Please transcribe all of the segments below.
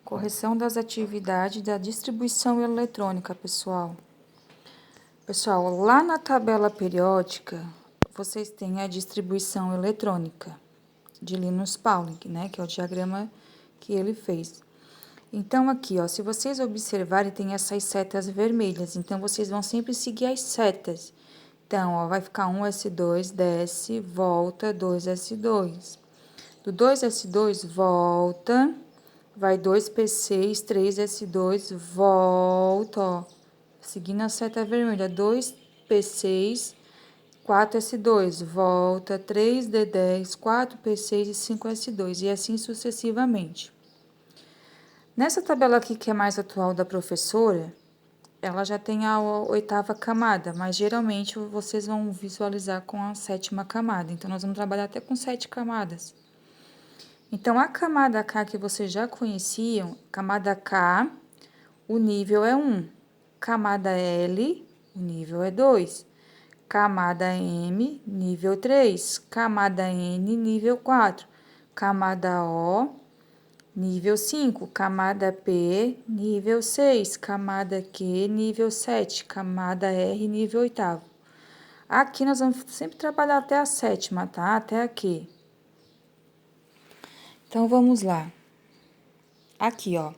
Correção das atividades da distribuição eletrônica, pessoal. Pessoal, lá na tabela periódica, vocês têm a distribuição eletrônica de Linus Pauling, né? Que é o diagrama que ele fez. Então, aqui, ó, se vocês observarem, tem essas setas vermelhas. Então, vocês vão sempre seguir as setas. Então, ó, vai ficar 1S2, desce, volta, 2S2. Do 2S2, volta... Vai 2P6, 3S2, volta, ó. Seguindo a seta vermelha, 2P6, 4S2, volta, 3D10, 4P6 e 5S2, e assim sucessivamente. Nessa tabela aqui, que é mais atual da professora, ela já tem a 8ª camada, mas geralmente vocês vão visualizar com a 7ª camada. Então, nós vamos trabalhar até com 7 camadas. Então, a camada K que vocês já conheciam, camada K, o nível é 1. Camada L, o nível é 2. Camada M, nível 3. Camada N, nível 4. Camada O, nível 5. Camada P, nível 6. Camada Q, nível 7. Camada R, nível 8º. Aqui nós vamos sempre trabalhar até a 7ª, tá? Até aqui. Então, vamos lá. Aqui, ó.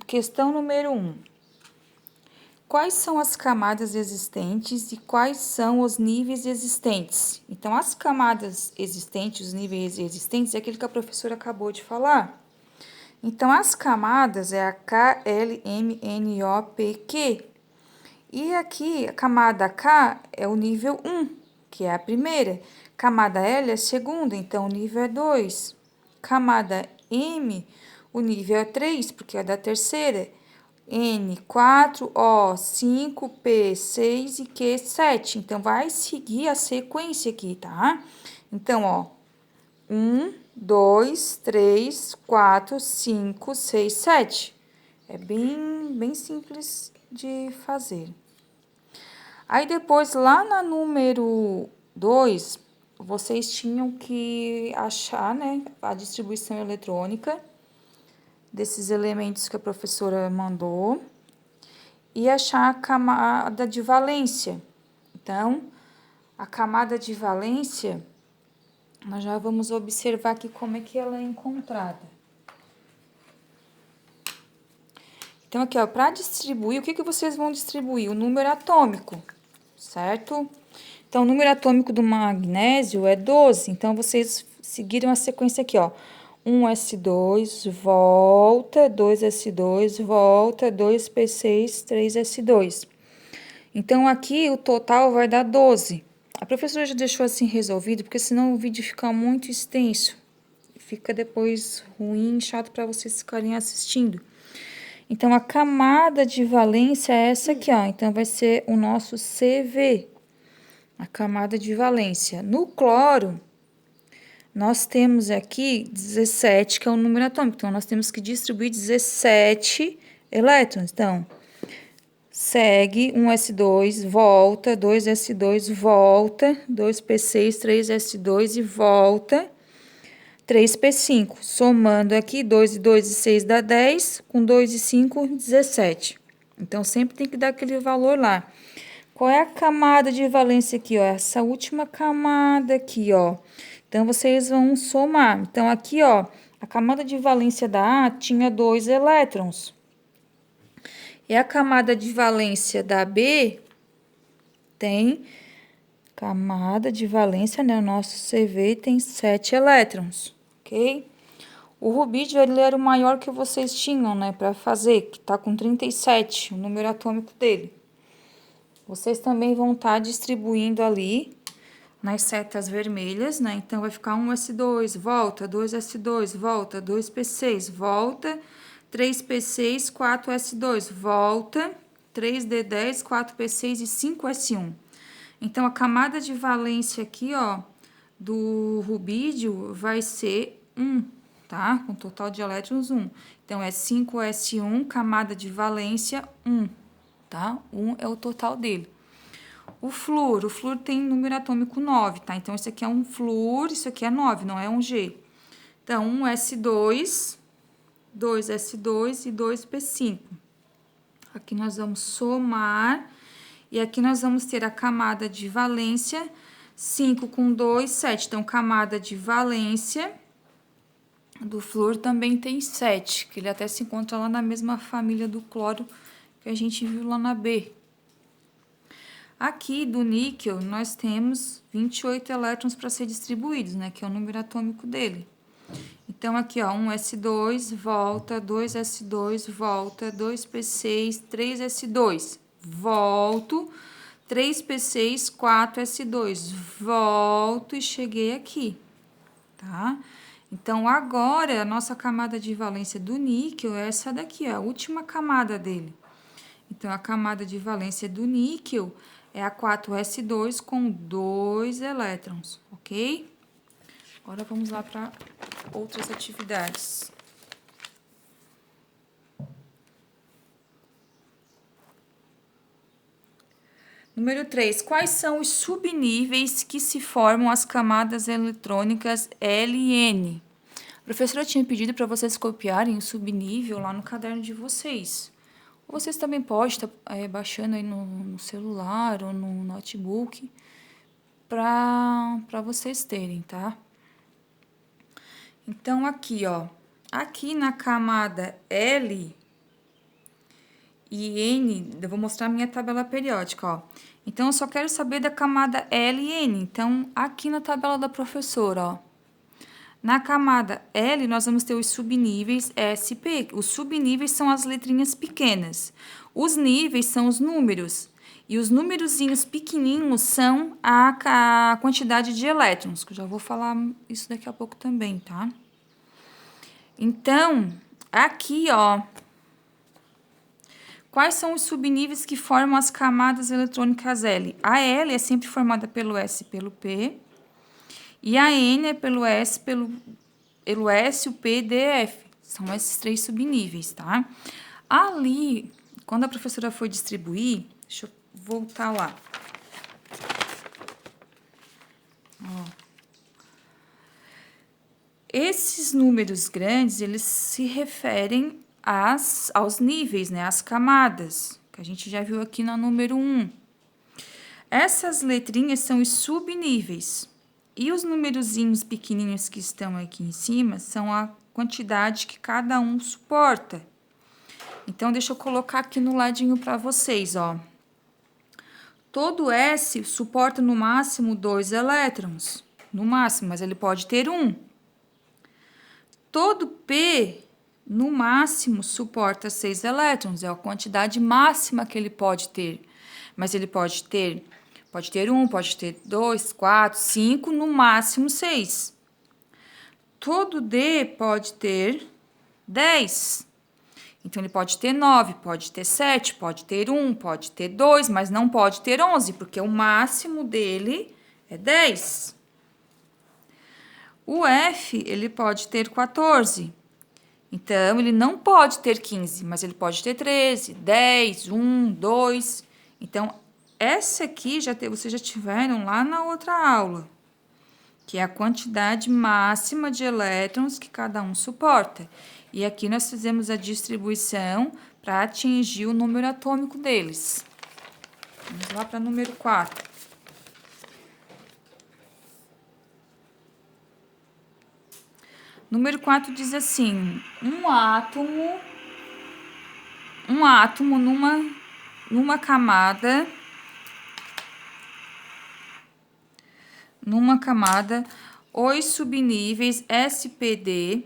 Questão número 1. Quais são as camadas existentes e quais são os níveis existentes? Então, as camadas existentes, os níveis existentes, é aquilo que a professora acabou de falar. Então, as camadas é a K, L, M, N, O, P, Q. E aqui, a camada K é o nível 1, que é a primeira. Camada L é a segunda, então o nível é 2. Camada M, o nível é 3, porque é da terceira. N, 4, O, 5, P, 6 e Q, 7. Então, vai seguir a sequência aqui, tá? Então, ó, 1, 2, 3, 4, 5, 6, 7. É bem simples de fazer. Aí, depois, lá na número 2... vocês tinham que achar, né, a distribuição eletrônica desses elementos que a professora mandou e achar a camada de valência. Então, a camada de valência, nós já vamos observar aqui como é que ela é encontrada. Então, aqui, ó, para distribuir, o que vocês vão distribuir? O número atômico, certo? Então, o número atômico do magnésio é 12. Então, vocês seguiram a sequência aqui, ó. 1S2, volta, 2S2, volta, 2P6, 3S2. Então, aqui o total vai dar 12. A professora já deixou assim resolvido, porque senão o vídeo fica muito extenso. Fica depois ruim, chato para vocês ficarem assistindo. Então, a camada de valência é essa aqui, ó. Então, vai ser o nosso CV. A camada de valência. No cloro, nós temos aqui 17, que é o número atômico. Então, nós temos que distribuir 17 elétrons. Então, segue 1S2, volta, 2S2, volta, 2P6, 3S2 e volta, 3P5. Somando aqui, 2 e 2 e 6 dá 10, com 2 e 5, 17. Então, sempre tem que dar aquele valor lá. Qual é a camada de valência aqui, ó? Essa última camada aqui, ó. Então, vocês vão somar. Então, aqui, ó, a camada de valência da A tinha 2 elétrons. E a camada de valência da B tem camada de valência, né? O nosso CV tem 7 elétrons, ok? O rubídio, ele era o maior que vocês tinham, né? Para fazer, que tá com 37, o número atômico dele. Vocês também vão estar distribuindo ali nas setas vermelhas, né? Então, vai ficar 1S2, volta, 2S2, volta, 2P6, volta, 3P6, 4S2, volta, 3D10, 4P6 e 5S1. Então, a camada de valência aqui, ó, do rubídio vai ser 1, tá? Com total de elétrons 1. Então, é 5S1, camada de valência 1. Tá? 1 é o total dele. O flúor tem número atômico 9, tá? Então, esse aqui é um flúor, isso aqui é 9, não é um G. Então, 1S2, 2s2 e 2p5. Aqui nós vamos somar, e aqui nós vamos ter a camada de valência, 5 com 2, 7. Então, camada de valência do flúor também tem 7, que ele até se encontra lá na mesma família do cloro que a gente viu lá na B. Aqui, do níquel, nós temos 28 elétrons para ser distribuídos, né? Que é o número atômico dele. Então, aqui, ó, 1s2, volta, 2s2, volta, 2p6, 3s2, volto, 3p6, 4s2, volto e cheguei aqui, tá? Então, agora, a nossa camada de valência do níquel é essa daqui, ó, a última camada dele. Então, a camada de valência do níquel é a 4s2 com 2 elétrons, ok? Agora, vamos lá para outras atividades. Número 3. Quais são os subníveis que se formam as camadas eletrônicas L e N? A professora tinha pedido para vocês copiarem o subnível lá no caderno de vocês. Ou vocês também podem estar baixando aí no celular ou no notebook para vocês terem, tá? Então, aqui, ó. Aqui na camada L e N, eu vou mostrar a minha tabela periódica, ó. Então, eu só quero saber da camada L e N. Então, aqui na tabela da professora, ó. Na camada L, nós vamos ter os subníveis SP. Os subníveis são as letrinhas pequenas. Os níveis são os números. E os númerozinhos pequenininhos são a quantidade de elétrons, que eu já vou falar isso daqui a pouco também, tá? Então, aqui, ó, quais são os subníveis que formam as camadas eletrônicas L? A L é sempre formada pelo S e pelo P, e a N é pelo S, pelo S, o P e D, F. São esses 3 subníveis, tá? Ali, quando a professora foi distribuir, deixa eu voltar lá. Ó. Esses números grandes, eles se referem aos níveis, né? Às camadas, que a gente já viu aqui na número 1. Essas letrinhas são os subníveis. E os numerozinhos pequenininhos que estão aqui em cima são a quantidade que cada um suporta. Então, deixa eu colocar aqui no ladinho para vocês, ó. Todo S suporta no máximo 2 elétrons. No máximo, mas ele pode ter 1. Todo P, no máximo, suporta 6 elétrons. É a quantidade máxima que ele pode ter. Mas ele pode ter 1, pode ter 2, 4, 5, no máximo 6. Todo D pode ter 10. Então, ele pode ter 9, pode ter 7, pode ter 1, pode ter 2, mas não pode ter 11, porque o máximo dele é 10. O F, ele pode ter 14. Então, ele não pode ter 15, mas ele pode ter 13, 10, 1, 2. Então, essa aqui vocês já tiveram lá na outra aula, que é a quantidade máxima de elétrons que cada um suporta. E aqui nós fizemos a distribuição para atingir o número atômico deles. Vamos lá para número 4. Número 4 diz assim: um átomo numa camada os subníveis SPD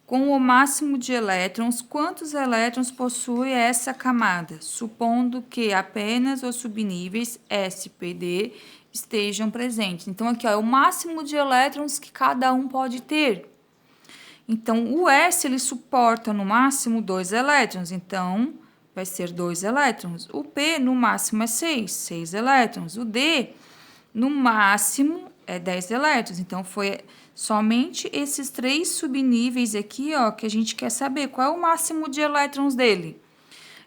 com o máximo de elétrons. Quantos elétrons possui essa camada? Supondo que apenas os subníveis SPD estejam presentes. Então, aqui, ó, é o máximo de elétrons que cada um pode ter. Então, o S, ele suporta no máximo 2 elétrons, então, vai ser 2 elétrons. O P, no máximo, é 6 elétrons. O D, no máximo, é 10 elétrons. Então, foi somente esses 3 subníveis aqui, ó, que a gente quer saber. Qual é o máximo de elétrons dele?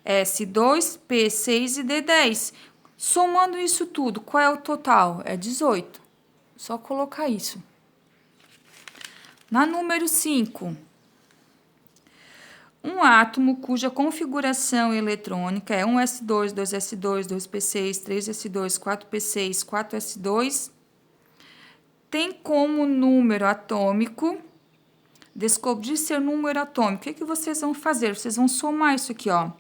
S2, P6 e D10. Somando isso tudo, qual é o total? É 18. Só colocar isso. Na número 5, Um átomo cuja configuração eletrônica é 1s2, 2s2, 2p6, 3s2, 4p6, 4s2, tem como número atômico, descobrir seu número atômico. O que vocês vão fazer? Vocês vão somar isso aqui, ó.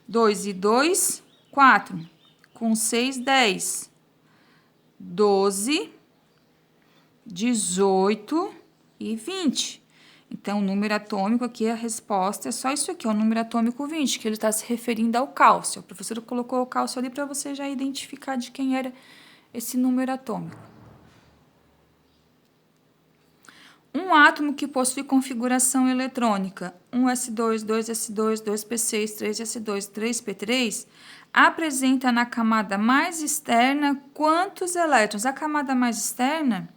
2 e 2, 4. Com 6, 10. 12, 18 e 20. Então, o número atômico aqui, a resposta é só isso aqui, ó, o número atômico 20, que ele está se referindo ao cálcio. A professora colocou o cálcio ali para você já identificar de quem era esse número atômico. Um átomo que possui configuração eletrônica 1s2, 2s2, 2p6, 3s2, 3p3, apresenta na camada mais externa quantos elétrons? A camada mais externa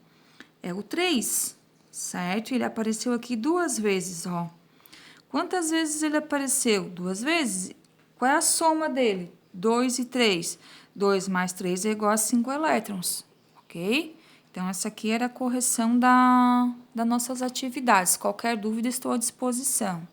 é o 3, certo? Ele apareceu aqui 2 vezes, ó. Quantas vezes ele apareceu? 2 vezes. Qual é a soma dele? 2 e 3. 2 mais 3 é igual a 5 elétrons, ok? Então, essa aqui era a correção das nossas atividades. Qualquer dúvida, estou à disposição.